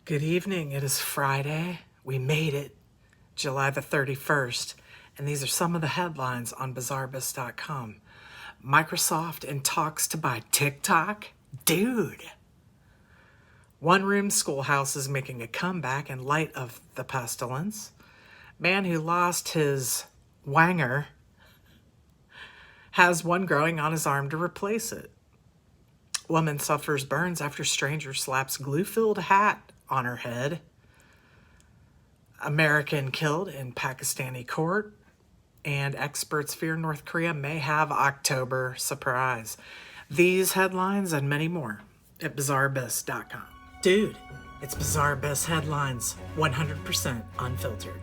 Good evening. It is Friday. We made it, July the 31st. And these are some of the headlines on bizarrebus.com. Microsoft in talks to buy TikTok? Dude. One-room schoolhouse is making a comeback in light of the pestilence. Man who lost his wanger has one growing on his arm to replace it. Woman suffers burns after stranger slaps glue-filled hat on her head. American killed in Pakistani court. And experts fear North Korea may have October surprise. These headlines and many more at bizarrebus.com. Dude, it's Bizarre Bus headlines, 100% unfiltered.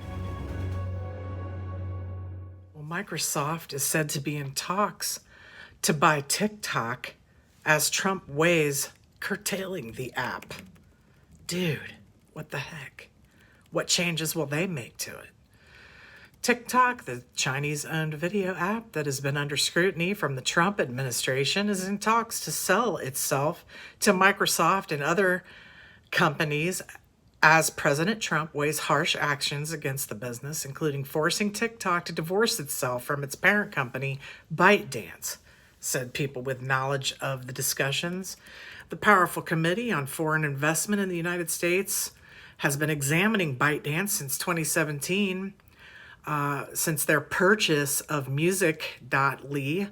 Well, Microsoft is said to be in talks to buy TikTok as Trump weighs curtailing the app. Dude, what the heck? What changes will they make to it? TikTok, the Chinese-owned video app that has been under scrutiny from the Trump administration, is in talks to sell itself to Microsoft and other companies as President Trump weighs harsh actions against the business, including forcing TikTok to divorce itself from its parent company, ByteDance, said people with knowledge of the discussions. The powerful Committee on Foreign Investment in the United States has been examining ByteDance since 2017, since their purchase of music.ly,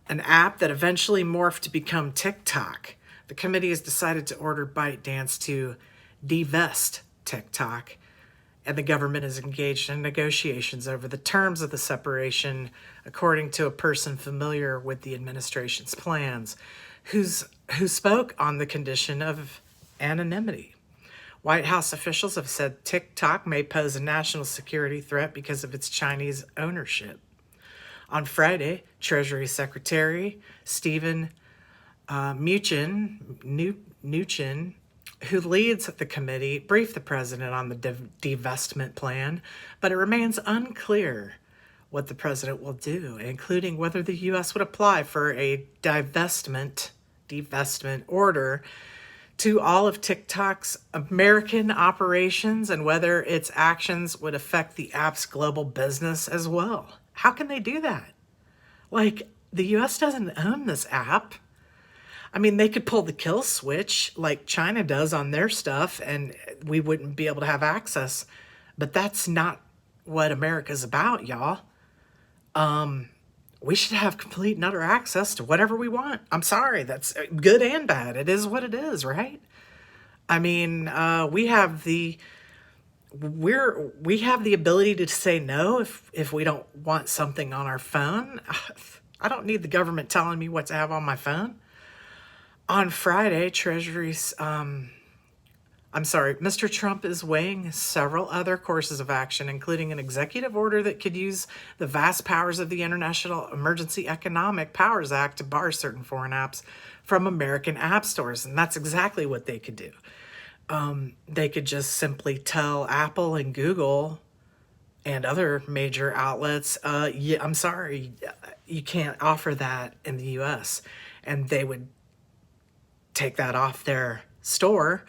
an app that eventually morphed to become TikTok. The committee has decided to order ByteDance to divest TikTok, and the government is engaged in negotiations over the terms of the separation, according to a person familiar with the administration's plans, who spoke on the condition of anonymity. White House officials have said TikTok may pose a national security threat because of its Chinese ownership. On Friday, Treasury Secretary Stephen Mnuchin, who leads the committee, briefed the president on the divestment plan, but it remains unclear what the president will do, including whether the U.S. would apply for a divestment order to all of TikTok's American operations and whether its actions would affect the app's global business as well. How can they do that? Like, the U.S. doesn't own this app. I mean, they could pull the kill switch like China does on their stuff and we wouldn't be able to have access. But that's not what America's about, y'all. We should have complete and utter access to whatever we want. I'm sorry, that's good and bad. It is what it is, right? I mean, we have the ability to say no if we don't want something on our phone. I don't need the government telling me what to have on my phone. On Friday, Mr. Trump is weighing several other courses of action, including an executive order that could use the vast powers of the International Emergency Economic Powers Act to bar certain foreign apps from American app stores. And that's exactly what they could do. They could just simply tell Apple and Google and other major outlets, I'm sorry, you can't offer that in the U.S. And they would take that off their store.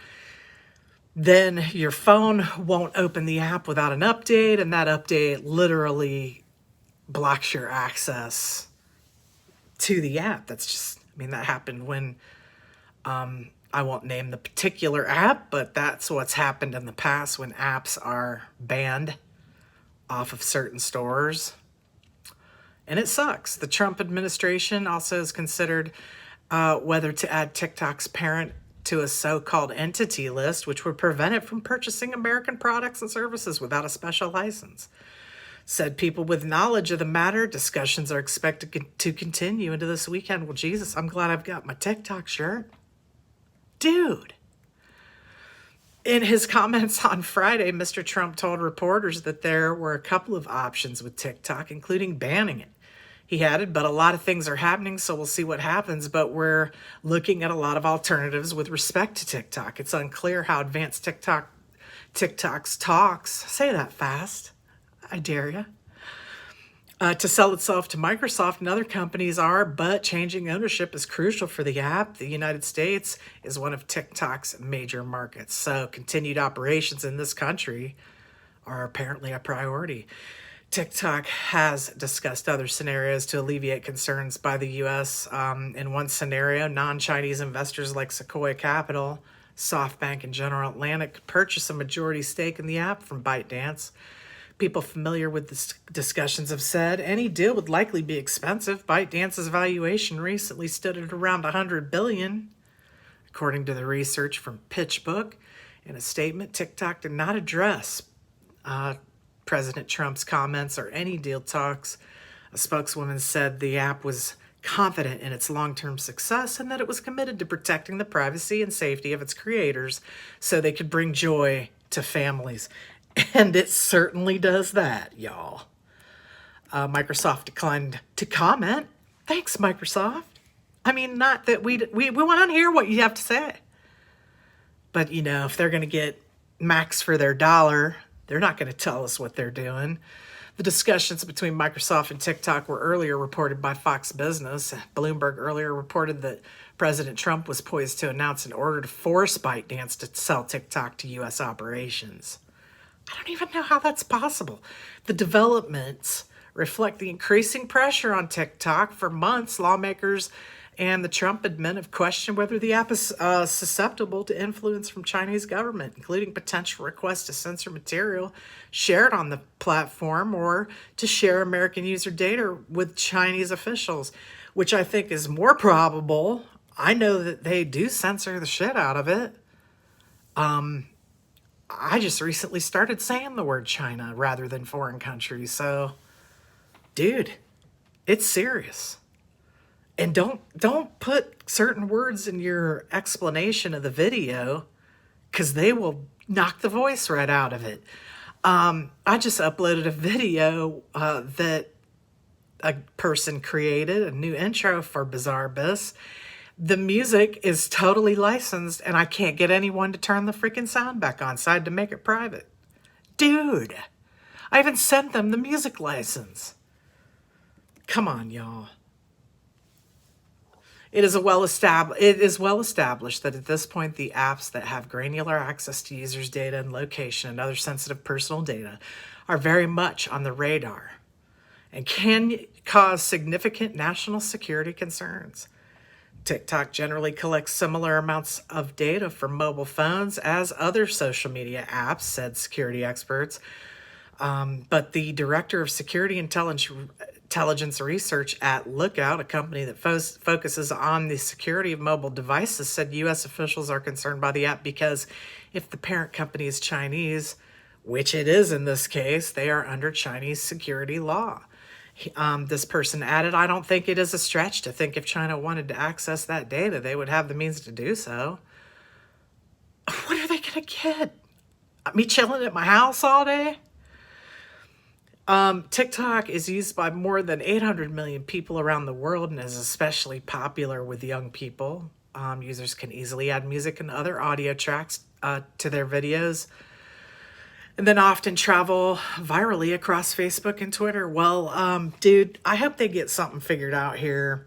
Then your phone won't open the app without an update, and that update literally blocks your access to the app. That's just, I mean, that happened when, I won't name the particular app, but that's what's happened in the past when apps are banned off of certain stores. And it sucks. The Trump administration also has considered whether to add TikTok's parent to a so-called entity list, which would prevent it from purchasing American products and services without a special license. Said people with knowledge of the matter, discussions are expected to continue into this weekend. Well, Jesus, I'm glad I've got my TikTok shirt. Dude. In his comments on Friday, Mr. Trump told reporters that there were a couple of options with TikTok, including banning it. He added, but a lot of things are happening, so we'll see what happens. But we're looking at a lot of alternatives with respect to TikTok. It's unclear how advanced TikTok's talks, say that fast, I dare you, to sell itself to Microsoft and other companies are, but changing ownership is crucial for the app. The United States is one of TikTok's major markets, so continued operations in this country are apparently a priority. TikTok has discussed other scenarios to alleviate concerns by the U.S. In one scenario, non-Chinese investors like Sequoia Capital, SoftBank, and General Atlantic could purchase a majority stake in the app from ByteDance. People familiar with the discussions have said any deal would likely be expensive. ByteDance's valuation recently stood at around $100 billion, according to the research from PitchBook. In a statement, TikTok did not address President Trump's comments or any deal talks. A spokeswoman said the app was confident in its long-term success and that it was committed to protecting the privacy and safety of its creators so they could bring joy to families. And it certainly does that, y'all. Microsoft declined to comment. Thanks, Microsoft. I mean, not that we want to hear what you have to say. But, you know, if they're going to get max for their dollar, they're not going to tell us what they're doing. The discussions between Microsoft and TikTok were earlier reported by Fox Business. Bloomberg earlier reported that President Trump was poised to announce an order to force ByteDance to sell TikTok to U.S. operations. I don't even know how that's possible. The developments reflect the increasing pressure on TikTok. For months, lawmakers and the Trump admin have questioned whether the app is susceptible to influence from Chinese government, including potential requests to censor material shared on the platform or to share American user data with Chinese officials, which I think is more probable. I know that they do censor the shit out of it. I just recently started saying the word China rather than foreign countries. So, dude, it's serious. And don't put certain words in your explanation of the video because they will knock the voice right out of it. I just uploaded a video that a person created, a new intro for Bizarre Abyss. The music is totally licensed and I can't get anyone to turn the freaking sound back on, so I had to make it private. Dude, I even sent them the music license. Come on, y'all. It is well established that at this point, the apps that have granular access to users' data and location and other sensitive personal data are very much on the radar and can cause significant national security concerns. TikTok generally collects similar amounts of data from mobile phones as other social media apps, said security experts. But the director of security intelligence research at Lookout, a company that focuses on the security of mobile devices, said U.S. officials are concerned by the app because if the parent company is Chinese, which it is in this case, they are under Chinese security law. This person added, I don't think it is a stretch to think if China wanted to access that data, they would have the means to do so. What are they going to get? Me chilling at my house all day? TikTok is used by more than 800 million people around the world and is especially popular with young people. Users can easily add music and other audio tracks to their videos and then often travel virally across Facebook and Twitter. Well, dude, I hope they get something figured out here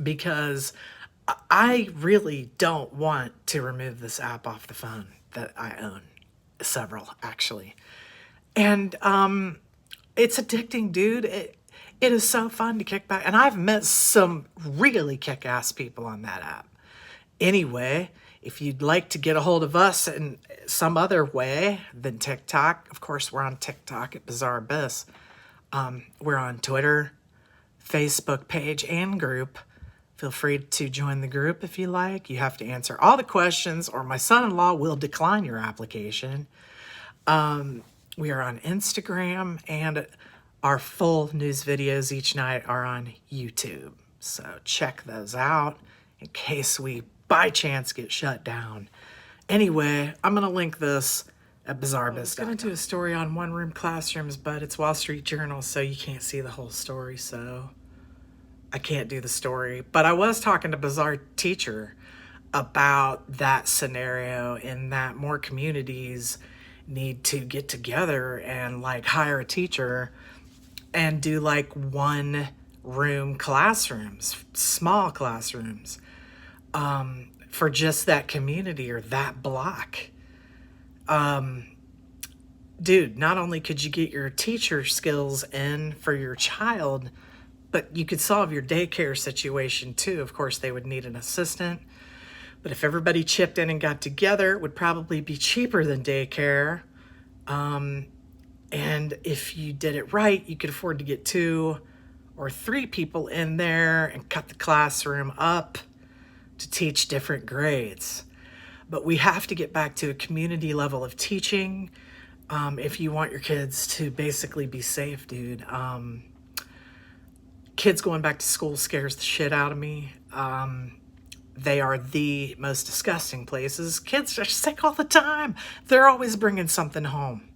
because I really don't want to remove this app off the phone that I own. Several, actually. And it's addicting, dude. It is so fun to kick back. And I've met some really kick-ass people on that app. Anyway, if you'd like to get a hold of us in some other way than TikTok, of course, we're on TikTok at Bizarre Abyss. We're on Twitter, Facebook page, and group. Feel free to join the group if you like. You have to answer all the questions or my son-in-law will decline your application. We are on Instagram, and our full news videos each night are on YouTube. So check those out in case we by chance get shut down. Anyway, I'm going to link this at BizarreBiz.com. I was going to do a story on one-room classrooms, but it's Wall Street Journal, so you can't see the whole story, so I can't do the story. But I was talking to Bizarre Teacher about that scenario in that more communities need to get together and like hire a teacher and do like one room classrooms, small classrooms, for just that community or that block. Dude, not only could you get your teacher skills in for your child, but you could solve your daycare situation too. Of course, they would need an assistant, but if everybody chipped in and got together, it would probably be cheaper than daycare. And if you did it right, you could afford to get 2 or 3 people in there and cut the classroom up to teach different grades. But we have to get back to a community level of teaching if you want your kids to basically be safe, dude. Kids going back to school scares the shit out of me. They are the most disgusting places. Kids are sick all the time. They're always bringing something home.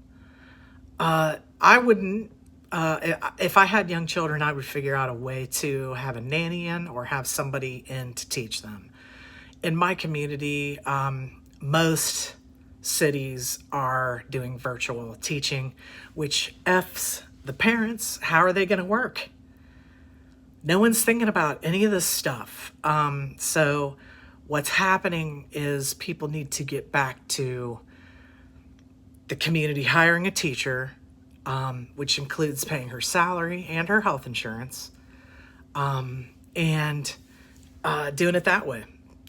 I wouldn't, if I had young children, I would figure out a way to have a nanny in or have somebody in to teach them. In my community, most cities are doing virtual teaching, which F's the parents. How are they going to work? No one's thinking about any of this stuff. So what's happening is people need to get back to the community hiring a teacher, which includes paying her salary and her health insurance, and doing it that way.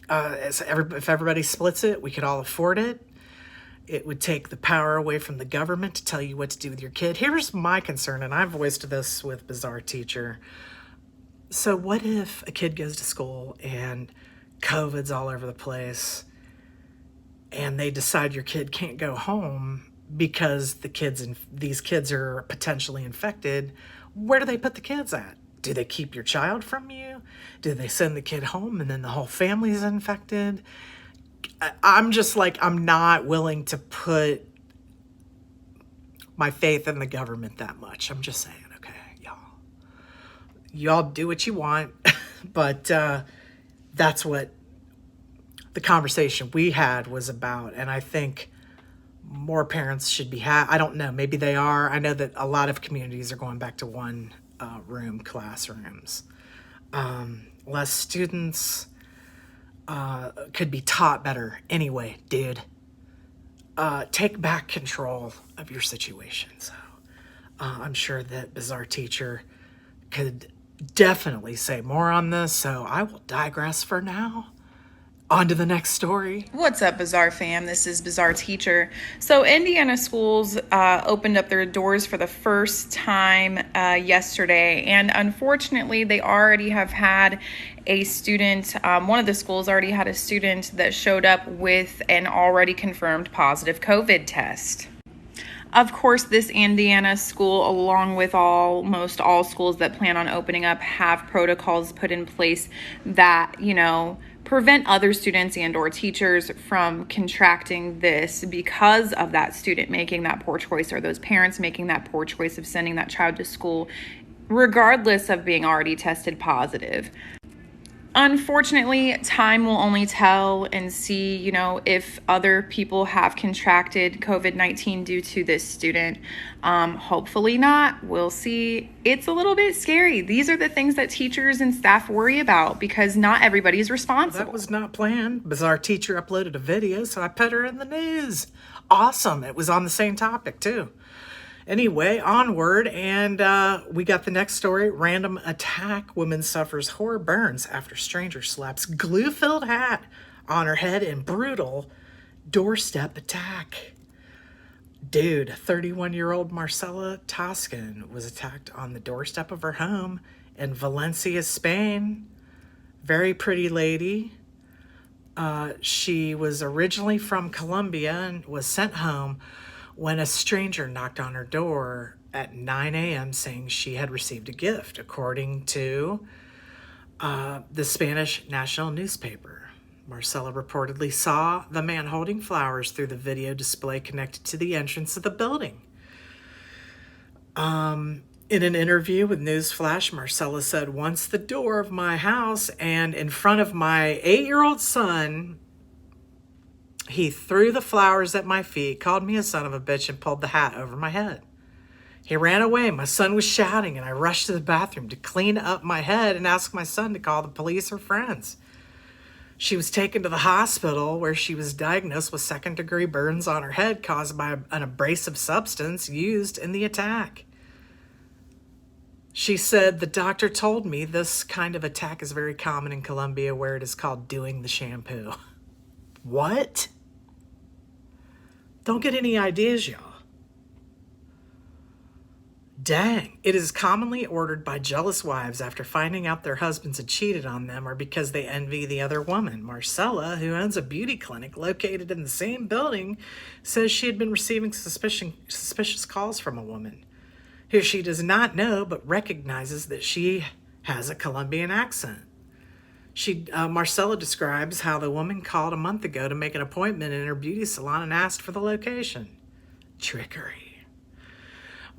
If everybody splits it, we could all afford it. It would take the power away from the government to tell you what to do with your kid. Here's my concern, and I've voiced this with Bizarre Teacher. So what if a kid goes to school and COVID's all over the place and they decide your kid can't go home because these kids are potentially infected? Where do they put the kids at? Do they keep your child from you? Do they send the kid home and then the whole family's infected? I'm just like, I'm not willing to put my faith in the government that much. I'm just saying, okay, y'all do what you want, but that's what the conversation we had was about. And I think more parents should be, I don't know, maybe they are. I know that a lot of communities are going back to one room classrooms. Less students could be taught better. Anyway, dude, take back control of your situation. So I'm sure that Bizarre Teacher could definitely say more on this, so I will digress for now. On to the next story. What's up, Bizarre fam? This is Bizarre Teacher. So Indiana schools opened up their doors for the first time yesterday, and unfortunately they already have had a student, one of the schools already had a student that showed up with an already confirmed positive COVID test. Of course, this Indiana school, along with almost all schools that plan on opening up, have protocols put in place that, prevent other students and or teachers from contracting this because of that student making that poor choice or those parents making that poor choice of sending that child to school, regardless of being already tested positive. Unfortunately, time will only tell and see, if other people have contracted COVID-19 due to this student. Hopefully not. We'll see. It's a little bit scary. These are the things that teachers and staff worry about because not everybody's responsible. That was not planned. Bizarre Teacher uploaded a video, so I put her in the news. Awesome. It was on the same topic, too. Anyway, onward, and we got the next story. Random attack. Woman suffers horror burns after stranger slaps glue-filled hat on her head in brutal doorstep attack. Dude, 31-year-old Marcela Toscan was attacked on the doorstep of her home in Valencia, Spain. Very pretty lady. She was originally from Colombia and was sent home when a stranger knocked on her door at 9 a.m. saying she had received a gift, according to the Spanish national newspaper. Marcela reportedly saw the man holding flowers through the video display connected to the entrance of the building. In an interview with Newsflash, Marcela said, "Once the door of my house and in front of my 8-year-old son, he threw the flowers at my feet, called me a son of a bitch, and pulled the hat over my head. He ran away. My son was shouting, and I rushed to the bathroom to clean up my head and ask my son to call the police or friends. She was taken to the hospital where she was diagnosed with second-degree burns on her head caused by an abrasive substance used in the attack. She said, "The doctor told me this kind of attack is very common in Colombia where it is called doing the shampoo." What? Don't get any ideas, y'all. Dang. It is commonly ordered by jealous wives after finding out their husbands had cheated on them or because they envy the other woman. Marcella, who owns a beauty clinic located in the same building, says she had been receiving suspicious calls from a woman who she does not know but recognizes that she has a Colombian accent. Marcella describes how the woman called a month ago to make an appointment in her beauty salon and asked for the location. Trickery.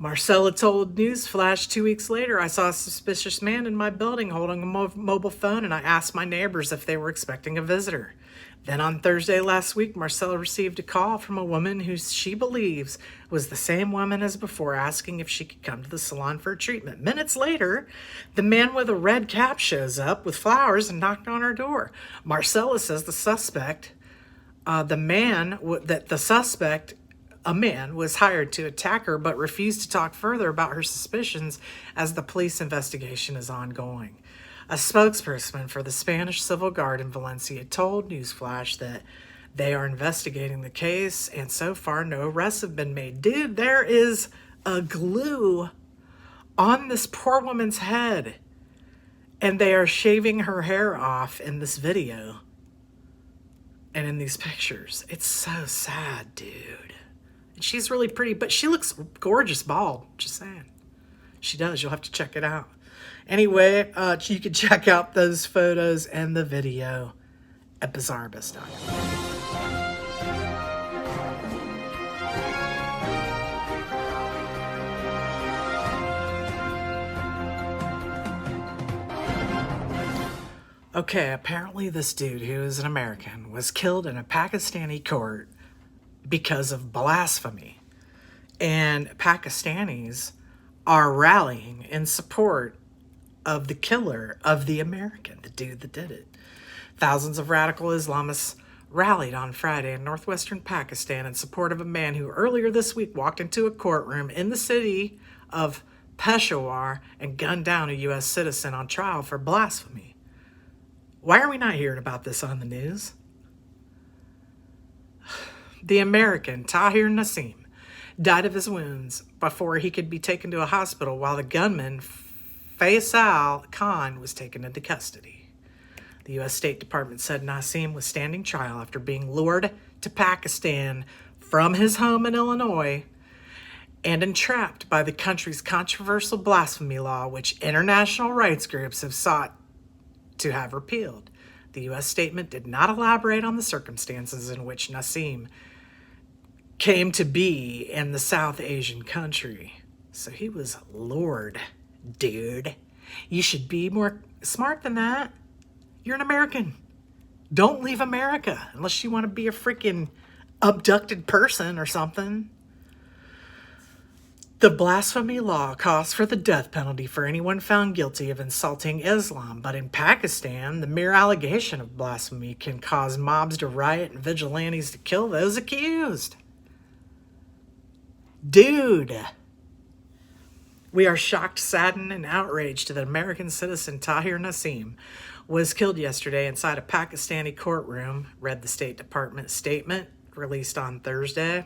Marcella told Newsflash 2 weeks later, "I saw a suspicious man in my building holding a mobile phone, and I asked my neighbors if they were expecting a visitor." Then on Thursday last week, Marcella received a call from a woman who she believes was the same woman as before, asking if she could come to the salon for a treatment. Minutes later, the man with a red cap shows up with flowers and knocked on her door. Marcella says a man was hired to attack her but refused to talk further about her suspicions as the police investigation is ongoing. A spokesperson for the Spanish Civil Guard in Valencia told Newsflash that they are investigating the case and so far no arrests have been made. Dude, there is a glue on this poor woman's head and they are shaving her hair off in this video and in these pictures. It's so sad, dude. She's really pretty, but she looks gorgeous bald. Just saying. She does. You'll have to check it out. Anyway, you can check out those photos and the video at bizarrebus.com. Okay, apparently this dude, who is an American, was killed in a Pakistani court because of blasphemy. And Pakistanis are rallying in support of the killer of the American, the dude that did it. Thousands of radical Islamists rallied on Friday in northwestern Pakistan in support of a man who earlier this week walked into a courtroom in the city of Peshawar and gunned down a U.S. citizen on trial for blasphemy. Why are we not hearing about this on the news? The American, Tahir Nassim, died of his wounds before he could be taken to a hospital while the gunman, Faisal Khan, was taken into custody. The U.S. State Department said Nassim was standing trial after being lured to Pakistan from his home in Illinois and entrapped by the country's controversial blasphemy law, which international rights groups have sought to have repealed. The U.S. statement did not elaborate on the circumstances in which Nassim came to be in the South Asian country. So he was lured, dude. You should be more smart than that. You're an American. Don't leave America unless you want to be a freaking abducted person or something. The blasphemy law calls for the death penalty for anyone found guilty of insulting Islam, but in Pakistan, the mere allegation of blasphemy can cause mobs to riot and vigilantes to kill those accused. Dude. We are shocked, saddened, and outraged that American citizen Tahir Nassim was killed yesterday inside a Pakistani courtroom, read the State Department statement released on Thursday.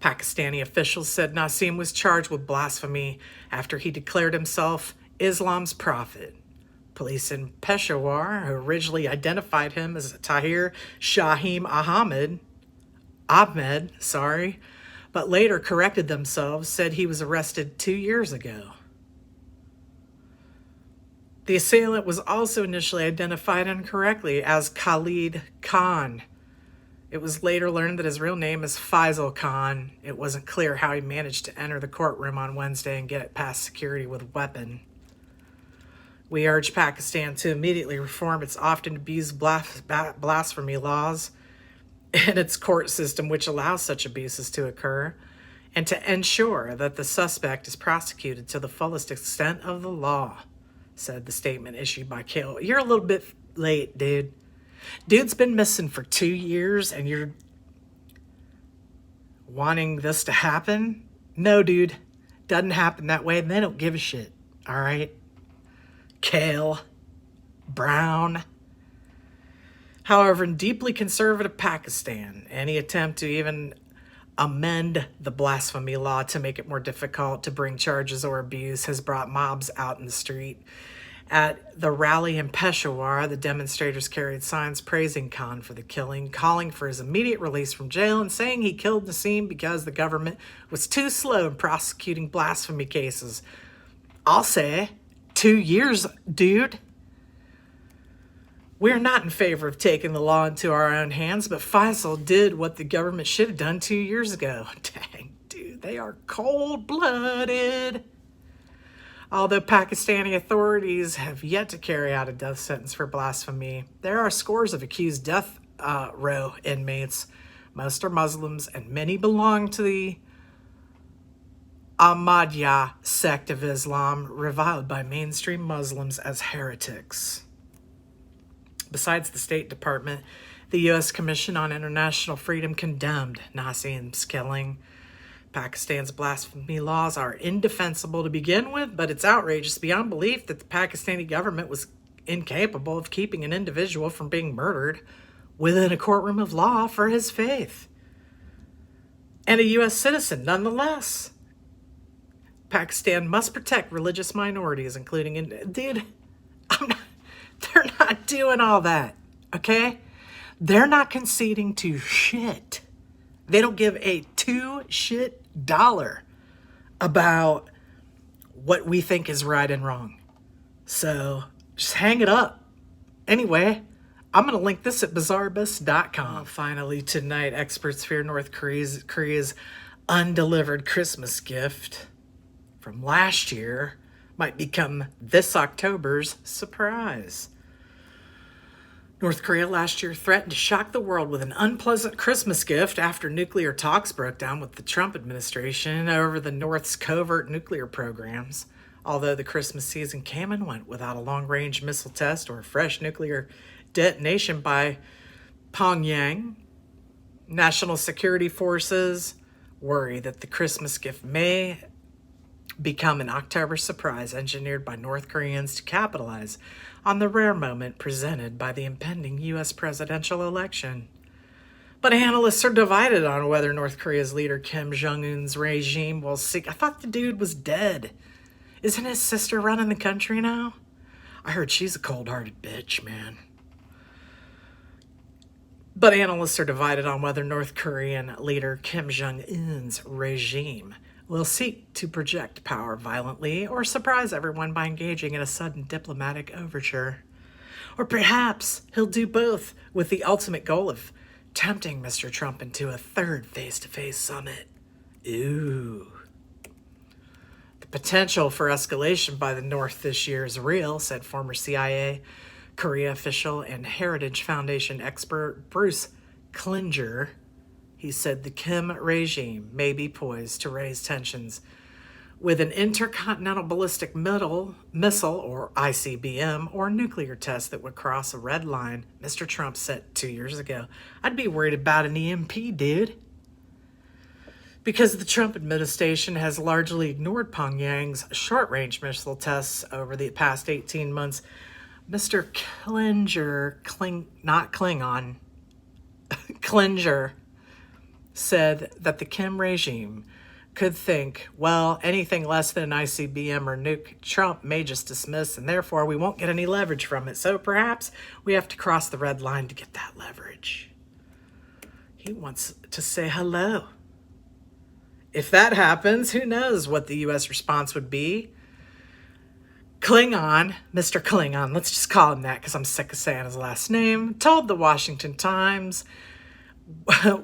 Pakistani officials said Nassim was charged with blasphemy after he declared himself Islam's prophet. Police in Peshawar, who originally identified him as Tahir Shahim Ahmed, but later corrected themselves, said he was arrested 2 years ago. The assailant was also initially identified incorrectly as Khalid Khan. It was later learned that his real name is Faisal Khan. It wasn't clear how he managed to enter the courtroom on Wednesday and get it past security with a weapon. We urge Pakistan to immediately reform its often abused blasphemy laws and its court system, which allows such abuses to occur. and to ensure that the suspect is prosecuted to the fullest extent of the law, said the statement issued by Kale. You're a little bit late, dude. Dude's been missing for 2 years and you're wanting this to happen? No, dude. Doesn't happen that way. They don't give a shit. All right? Kale. Brown. However, in deeply conservative Pakistan, any attempt to even amend the blasphemy law to make it more difficult to bring charges or abuse has brought mobs out in the street. At the rally in Peshawar, the demonstrators carried signs praising Khan for the killing, calling for his immediate release from jail, and saying he killed Nassim because the government was too slow in prosecuting blasphemy cases. I'll say, 2 years, dude. We're not in favor of taking the law into our own hands, but Faisal did what the government should have done 2 years ago. Dang, dude, they are cold-blooded. Although Pakistani authorities have yet to carry out a death sentence for blasphemy, there are scores of accused death row inmates. Most are Muslims, and many belong to the Ahmadiyya sect of Islam, reviled by mainstream Muslims as heretics. Besides the State Department, the U.S. Commission on International Freedom condemned Nassim's killing. Pakistan's blasphemy laws are indefensible to begin with, but it's outrageous beyond belief that the Pakistani government was incapable of keeping an individual from being murdered within a courtroom of law for his faith. And a U.S. citizen, nonetheless. Pakistan must protect religious minorities, including... Dude, they're not doing all that, okay? They're not conceding to shit. They don't give a $2 about what we think is right and wrong. So just hang it up. Anyway, I'm going to link this at bizarrebus.com. Finally, tonight, experts fear North Korea's undelivered Christmas gift from last year might become this October's surprise. North Korea last year threatened to shock the world with an unpleasant Christmas gift after nuclear talks broke down with the Trump administration over the North's covert nuclear programs. Although the Christmas season came and went without a long-range missile test or a fresh nuclear detonation by Pyongyang, national security forces worry that the Christmas gift may become an October surprise engineered by North Koreans to capitalize on the rare moment presented by the impending U.S. presidential election. But analysts are divided on whether North Korea's leader Kim Jong-un's regime will seek... I thought the dude was dead. Isn't his sister running the country now? I heard she's a cold-hearted bitch, man. But analysts are divided on whether North Korean leader Kim Jong-un's regime will seek to project power violently or surprise everyone by engaging in a sudden diplomatic overture. Or perhaps he'll do both with the ultimate goal of tempting Mr. Trump into a third face-to-face summit. Ooh. The potential for escalation by the North this year is real, said former CIA, Korea official, and Heritage Foundation expert Bruce Klinger. He said the Kim regime may be poised to raise tensions with an intercontinental ballistic missile, or ICBM, or nuclear test that would cross a red line Mr. Trump set 2 years ago. I'd be worried about an EMP, dude. Because the Trump administration has largely ignored Pyongyang's short-range missile tests over the past 18 months, Mr. Klinger said that the Kim regime could think, well, anything less than an ICBM or nuke, Trump may just dismiss, and therefore we won't get any leverage from it. So perhaps we have to cross the red line to get that leverage. He wants to say hello. If that happens, who knows what the U.S. response would be? Klingon, Mr. Klingon, let's just call him that because I'm sick of saying his last name, told the Washington Times,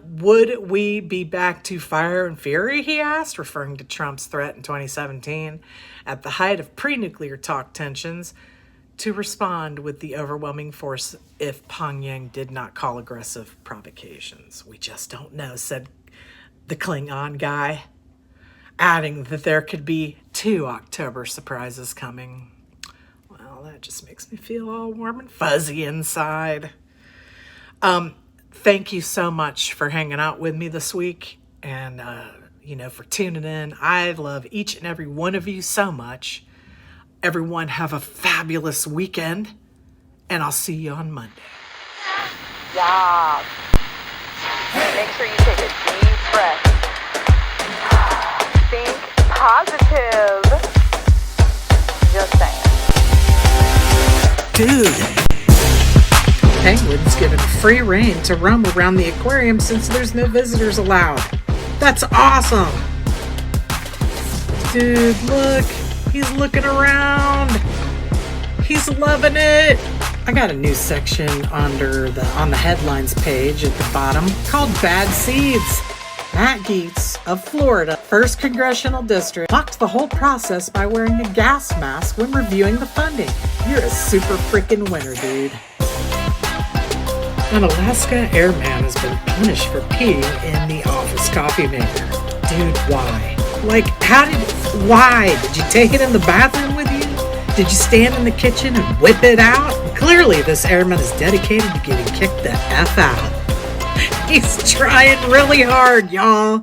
would we be back to fire and fury, he asked, referring to Trump's threat in 2017 at the height of pre-nuclear talk tensions to respond with the overwhelming force if Pyongyang did not call aggressive provocations. We just don't know, said the Klingon guy. adding that there could be 2 October surprises coming. Well, that just makes me feel all warm and fuzzy inside. Thank you so much for hanging out with me this week and, for tuning in. I love each and every one of you so much. Everyone have a fabulous weekend, and I'll see you on Monday. Yeah. Make sure you take a deep breath. Think positive. Just saying. Dude. Penguins given free rein to roam around the aquarium since there's no visitors allowed. That's awesome! Dude, look. He's looking around. He's loving it. I got a new section on the headlines page at the bottom called Bad Seeds. Matt Gaetz of Florida, 1st Congressional District, mocked the whole process by wearing a gas mask when reviewing the funding. You're a super freaking winner, dude. An Alaska airman has been punished for peeing in the office coffee maker. Dude, why? Why? Did you take it in the bathroom with you? Did you stand in the kitchen and whip it out? Clearly, this airman is dedicated to getting kicked the F out. He's trying really hard, y'all.